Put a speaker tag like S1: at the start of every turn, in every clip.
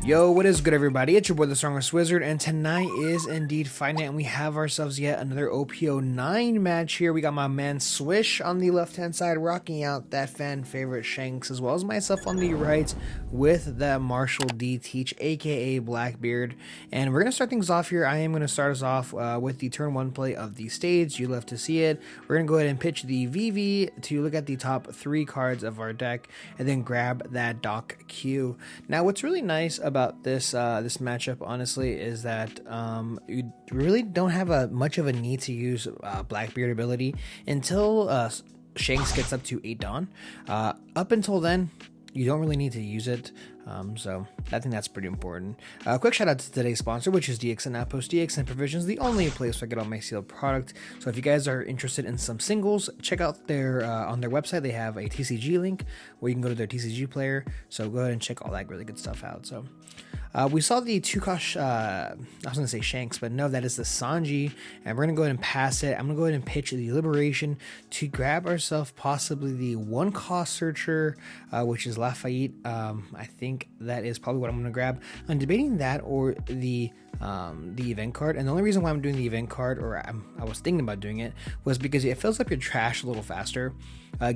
S1: Yo, what is good, everybody? It's your boy, the Strongest Wizard, and tonight is indeed Fight Night, and we have ourselves yet another OP09 match here. We got my man Swish on the left-hand side, rocking out that fan favorite Shanks, as well as myself on the right with that Marshall D Teach, aka Blackbeard. And we're going to start things off here. I am going to start us off with the turn 1 play of the stage. You love to see it. We're going to go ahead and pitch the VV to look at the top 3 cards of our deck, and then grab that Dock Q. Now, what's really nice about this this matchup, honestly, is that you really don't have much of a need to use Blackbeard ability until Shanks gets up to 8 Dawn. Up until then, you don't really need to use it. So I think that's pretty important. Quick shout out to today's sponsor, which is DXN Outpost. DXN Provisions, the only place where I get all my sealed product. So if you guys are interested in some singles, check out their on their website. They have a TCG link where you can go to their TCG player. So go ahead and check all that really good stuff out. So we saw the 2-cost, I was going to say Shanks, but no, that is the Sanji, and we're going to go ahead and pass it. I'm going to go ahead and pitch the Liberation to grab ourselves possibly the 1-cost Searcher, which is Lafayette. I think that is probably what I'm going to grab. I'm debating that or the event card, and the only reason why I'm doing the event card, or I was thinking about doing it, was because it fills up your trash a little faster.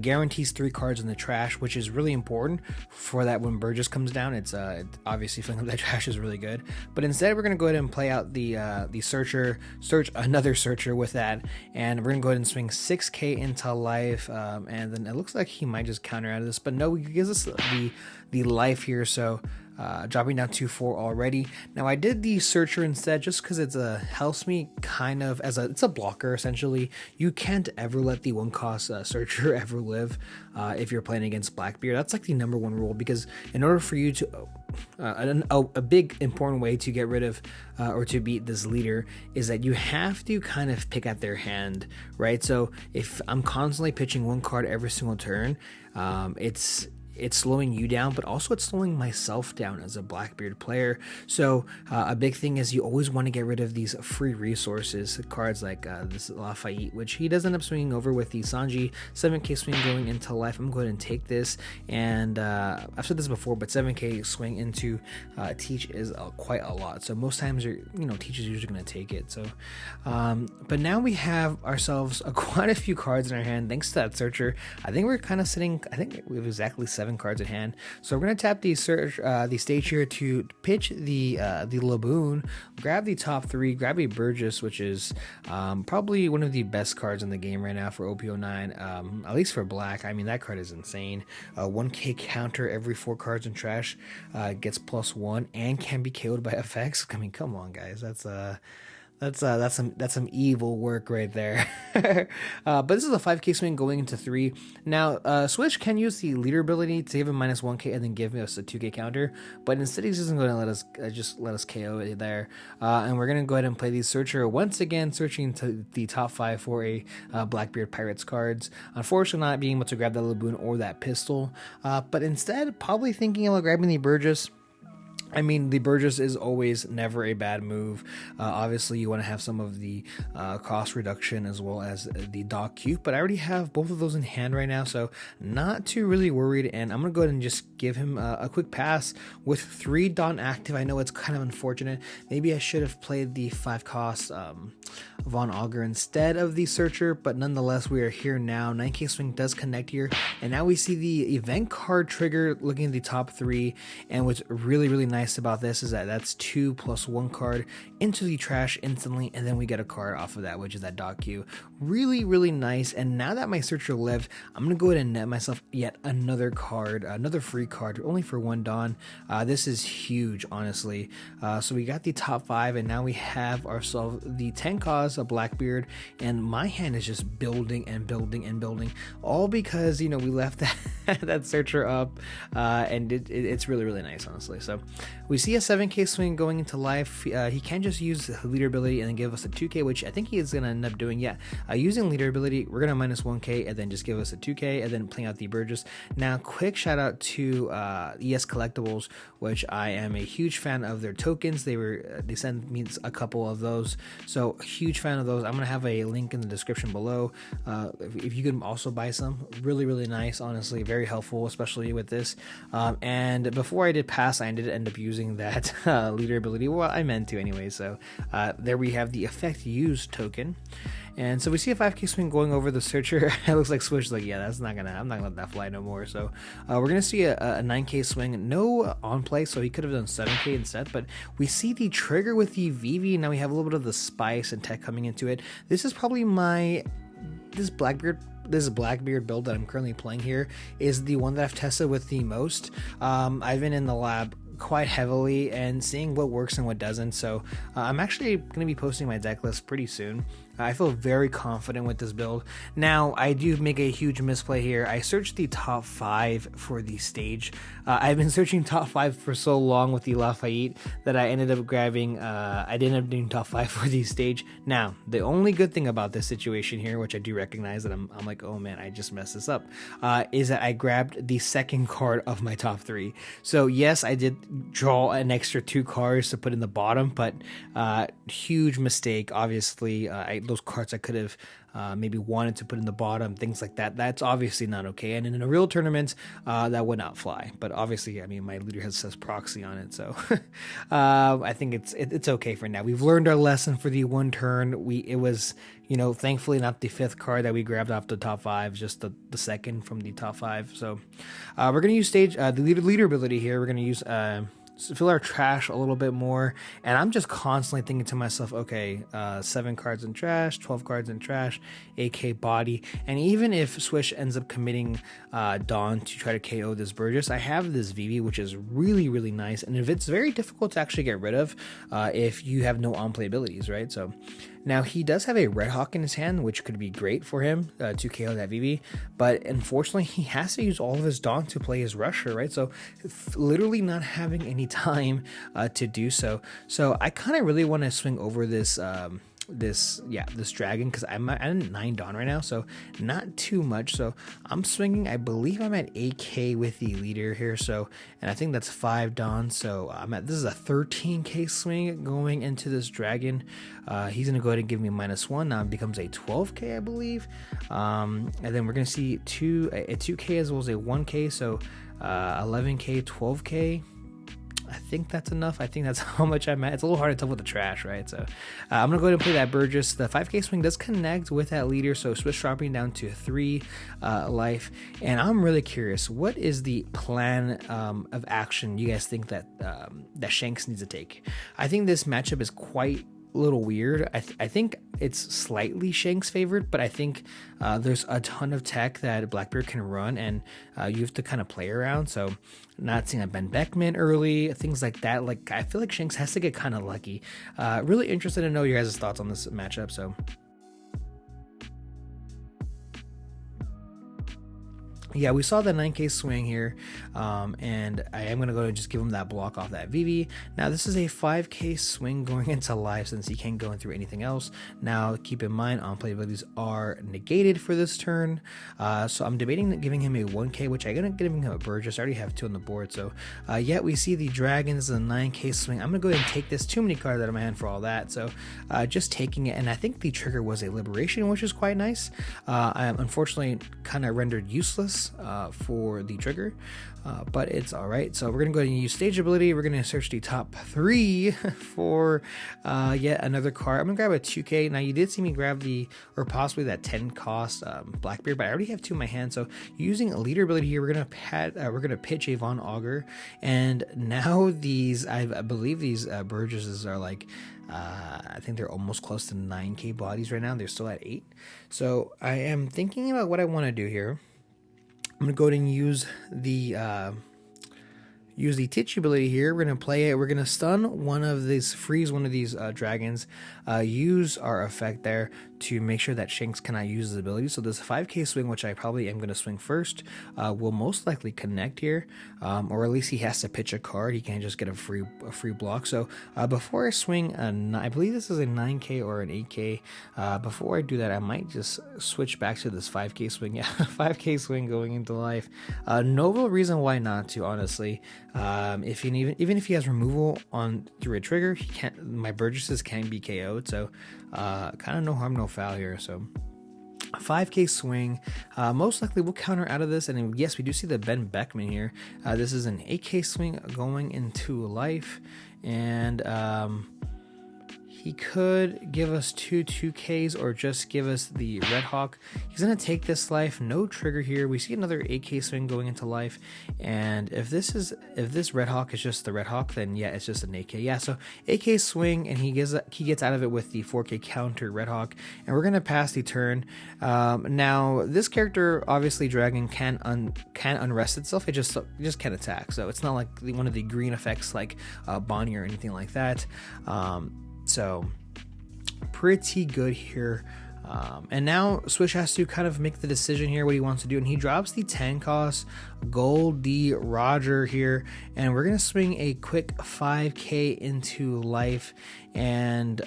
S1: Guarantees 3 cards in the trash, which is really important for that when Burgess comes down. It's obviously filling up that trash is really good. But instead, we're gonna go ahead and play out the Searcher, search another Searcher with that, and we're gonna go ahead and swing 6k into life, and then it looks like he might just counter out of this, but no, he gives us the life here, so dropping down to 4 already. Now I did the Searcher instead just because it's helps me kind of it's a blocker essentially. You can't ever let the 1-cost Searcher ever live if you're playing against Blackbeard. That's like the #1 rule, because in order for you to a big important way to get rid of or to beat this leader is that you have to kind of pick at their hand, right? So if I'm constantly pitching 1 card every single turn, it's slowing you down, but also it's slowing myself down as a Blackbeard player. So a big thing is you always want to get rid of these free resources, cards like this Lafayette, which he does end up swinging over with the Sanji. 7k swing going into life. I'm going to take this, and I've said this before, but 7k swing into Teach is quite a lot. So most times Teach is usually going to take it. So but now we have ourselves quite a few cards in our hand thanks to that Searcher. I think we're kind of sitting, I think we have exactly 7 cards at hand. So we're gonna tap the stage here to pitch the Laboon, grab the top 3, grab a Burgess, which is probably one of the best cards in the game right now for OP09, at least for black. I mean, that card is insane. 1k counter every 4 cards in trash, gets +1 and can be KO'd by effects. I mean, come on, guys, that's some evil work right there. But this is a 5k swing going into 3. Now, Switch can use the leader ability to give him -1k and then give us a 2k counter, but instead he's just going to let us KO it there. And we're going to go ahead and play the Searcher once again, searching to the top 5 for a Blackbeard Pirates cards. Unfortunately, not being able to grab that Laboon or that pistol, but instead probably thinking about grabbing the Burgess. I mean, the Burgess is always never a bad move. Obviously, you want to have some of the cost reduction as well as the Dock Q, but I already have both of those in hand right now, so not too really worried, and I'm going to go ahead and just give him a quick pass with 3 Dawn active. I know it's kind of unfortunate. Maybe I should have played the 5-cost Von Augur instead of the Searcher, but nonetheless, we are here now. 9k swing does connect here, and now we see the event card trigger looking at the top 3, and what's really nice about this is that that's 2 + 1 card into the trash instantly, and then we get a card off of that, which is that Dock Q. Really nice. And now that my Searcher lived, I'm gonna go ahead and net myself yet another card, another free card, only for 1 Dawn. This is huge, honestly. So we got the top 5, and now we have ourselves the 10-cost of Blackbeard, and my hand is just building and building, all because we left that Searcher up, and it's really nice, honestly. So we see a 7k swing going into life. He can just use the leader ability and then give us a 2k, which I think he is going to end up doing. Yeah, using leader ability, we're going to -1k and then just give us a 2k and then playing out the Burgess. Now, quick shout out to ES Collectibles, which I am a huge fan of their tokens. They sent me a couple of those, so huge fan of those. I'm going to have a link in the description below if you can also buy some. Really nice, honestly, very helpful, especially with this. And before I did pass, I did end up up using that leader ability. Well, I meant to anyway. So there we have the effect used token. And so we see a 5k swing going over the searcher. It looks like Swish like, yeah, I'm not gonna let that fly no more. So we're gonna see a 9k swing, no on play, so he could have done 7k instead. But we see the trigger with the VV. Now we have a little bit of the spice and tech coming into it. This is probably this Blackbeard build that I'm currently playing here is the one that I've tested with the most. I've been in the lab quite heavily and seeing what works and what doesn't, so I'm actually going to be posting my deck list pretty soon. I feel very confident with this build. Now, I do make a huge misplay here. I searched the top 5 for the stage. I've been searching top 5 for so long with the Lafayette that I ended up grabbing, I ended up doing top 5 for the stage. Now, the only good thing about this situation here, which I do recognize that I'm like, oh man, I just messed this up, is that I grabbed the second card of my top 3. So yes, I did draw an extra 2 cards to put in the bottom, but huge mistake. Obviously, those cards I could have maybe wanted to put in the bottom, things like that. That's obviously not okay. And in a real tournament, that would not fly. But obviously, I mean, my leader says proxy on it, so I think it's okay for now. We've learned our lesson for the one turn. It was, thankfully not the 5th card that we grabbed off the top 5, just the 2nd from the top 5. So we're gonna use the leader ability here. We're gonna use fill our trash a little bit more, and I'm just constantly thinking to myself, okay, 7 cards in trash, 12 cards in trash, 8k body, and even if Swish ends up committing Dawn to try to KO this Burgess, I have this VV, which is really, really nice, and if it's very difficult to actually get rid of if you have no on-play abilities, right? So now he does have a Red Hawk in his hand, which could be great for him to KO that VV, but unfortunately he has to use all of his Dawn to play his Rusher, right? So literally not having any time to do so. So I kind of really want to swing over this this dragon, because I'm at 9 Dawn right now, so not too much. So I'm swinging, I believe I'm at 8k with the leader here, so, and I think that's 5 Dawn, so this is a 13k swing going into this dragon. He's gonna go ahead and give me -1. Now it becomes a 12k, I believe, and then we're gonna see a 2k as well as a 1k, so 11k, 12k. I think that's enough. I think that's how much I'm at. It's a little hard to tell with the trash, right? So I'm going to go ahead and play that Burgess. The 5k swing does connect with that leader, so Swish dropping down to 3 life. And I'm really curious, what is the plan of action you guys think that Shanks needs to take? I think this matchup is quite a little weird. I think it's slightly Shanks favored, but I think there's a ton of tech that Blackbeard can run, and you have to kind of play around. So not seeing a Ben Beckman early, things like that. Like, I feel like Shanks has to get kind of lucky. Really interested to know your guys' thoughts on this matchup. So yeah, we saw the 9k swing here, and I am going to go and just give him that block off that VV. Now, this is a 5k swing going into live since he can't go through anything else. Now, keep in mind, on-play abilities are negated for this turn, so I'm debating giving him a 1k, which I'm going to give him a Burgess. I already have 2 on the board, so yet we see the Dragons, the 9k swing. I'm going to go ahead and take this. Too many cards out of my hand for all that, so just taking it, and I think the trigger was a Liberation, which is quite nice. I'm unfortunately kind of rendered useless for the trigger, but it's all right. So we're gonna go ahead and use stage ability. We're gonna search the top 3 for yet another card. I'm gonna grab a 2k. Now, you did see me grab or possibly that 10 cost Blackbeard, but I already have 2 in my hand. So using a leader ability here, we're gonna pitch a Von Augur, and now I believe these Burgesses are like, I think they're almost close to 9k bodies right now. They're still at 8. So I am thinking about what I want to do here. I'm going to go ahead and use the Titch ability here. We're going to play it. We're going to stun one of these, freeze one of these dragons, use our effect there to make sure that Shanks cannot use his ability. So this 5k swing, which I probably am going to swing first, will most likely connect here, or at least he has to pitch a card. He can't just get a free block. So before I swing, I believe this is a 9k or an 8k. Before I do that, I might just switch back to this 5k swing. Yeah, 5k swing going into life. No real reason why not to, honestly. If even if he has removal through a trigger, he can't. My Burgesses can be KO'd, so kind of no harm, no foul here. So 5k swing, most likely we'll counter out of this, and yes, we do see the Ben Beckman here. This is an 8k swing going into life, and he could give us two 2Ks or just give us the Red Hawk. He's going to take this life, no trigger here. We see another 8k swing going into life. And if this Red Hawk is just the Red Hawk, then yeah, it's just an 8k. Yeah, so 8k swing, and he gets out of it with the 4k counter Red Hawk. And we're going to pass the turn. Now, this character, obviously Dragon, can unrest itself. It just can't attack. So it's not like one of the green effects like Bonnie or anything like that. So pretty good here. And now Swish has to kind of make the decision here what he wants to do, and he drops the 10 cost Gold D Roger here, and we're gonna swing a quick 5k into life. And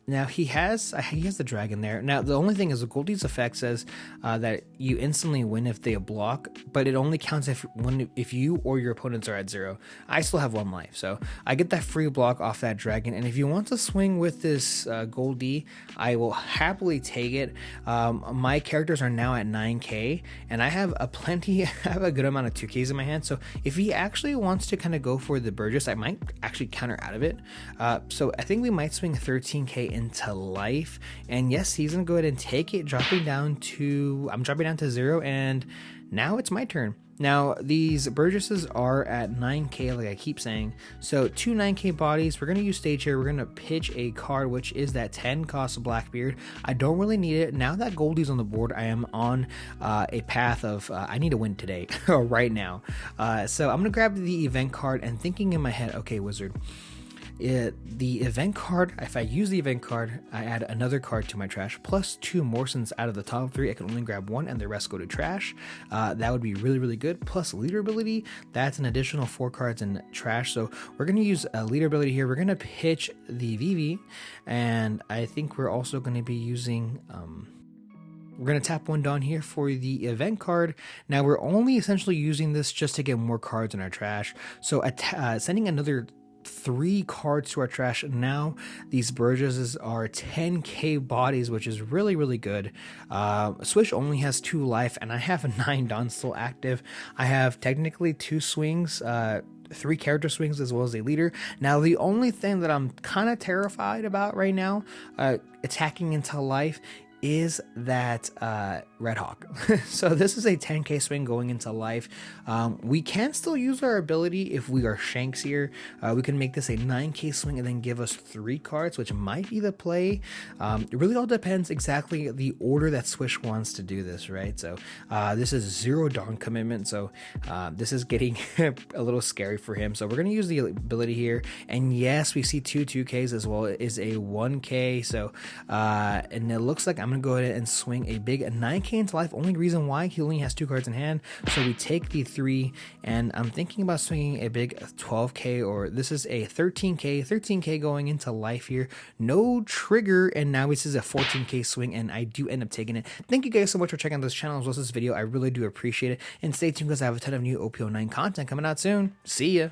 S1: now he has the dragon there. Now the only thing is the Goldie's effect says that you instantly win if they block, but it only counts if you or your opponents are at 0. I still have 1 life, so I get that free block off that dragon. And if you want to swing with this Goldie, I will happily take it. My characters are now at 9k, and I have a good amount of 2ks in my hand. So if he actually wants to kind of go for the Burgess, I might actually counter out of it. So I think we might swing 13k into life, and yes, he's gonna go ahead and take it, I'm dropping down to 0, and now it's my turn. Now these Burgesses are at 9k, like I keep saying, so 2 9k bodies. We're gonna use stage here. We're gonna pitch a card, which is that 10 cost Blackbeard. I don't really need it now that Goldie's on the board. I am on a path of I need to win today right now. So I'm gonna grab the event card, and thinking in my head, okay, Wizard, the event card, if I use the event card, I add another card to my trash, plus 2 more, since out of the top 3 I can only grab 1 and the rest go to trash. That would be really good. Plus leader ability, that's an additional 4 cards in trash. So we're going to use a leader ability here. We're going to pitch the VV, and I think we're also going to be using we're going to tap 1 down here for the event card. Now we're only essentially using this just to get more cards in our trash, so sending another 3 cards to our trash. Now these Burgesses are 10k bodies, which is really good. Swish only has 2 life, and I have 9 dons still active. I have technically 2 swings, 3 character swings, as well as a leader. Now the only thing that I'm kind of terrified about right now, attacking into life, is that Red Hawk. So this is a 10k swing going into life. We can still use our ability if we are Shanks here. We can make this a 9k swing and then give us 3 cards, which might be the play. It really all depends exactly the order that Swish wants to do this, right? So this is 0 Dawn commitment, so this is getting a little scary for him. So we're going to use the ability here, and yes, we see 2 2ks as well. It is a 1k, so and it looks like I'm gonna go ahead and swing a big 9k into life. Only reason why, he only has 2 cards in hand, so we take the 3, and I'm thinking about swinging a big 12k, or this is a 13k going into life here. No trigger, and now this is a 14k swing, and I do end up taking it. Thank you guys so much for checking out this channel as well as this video. I really do appreciate it, and stay tuned because I have a ton of new OP09 content coming out soon. See ya.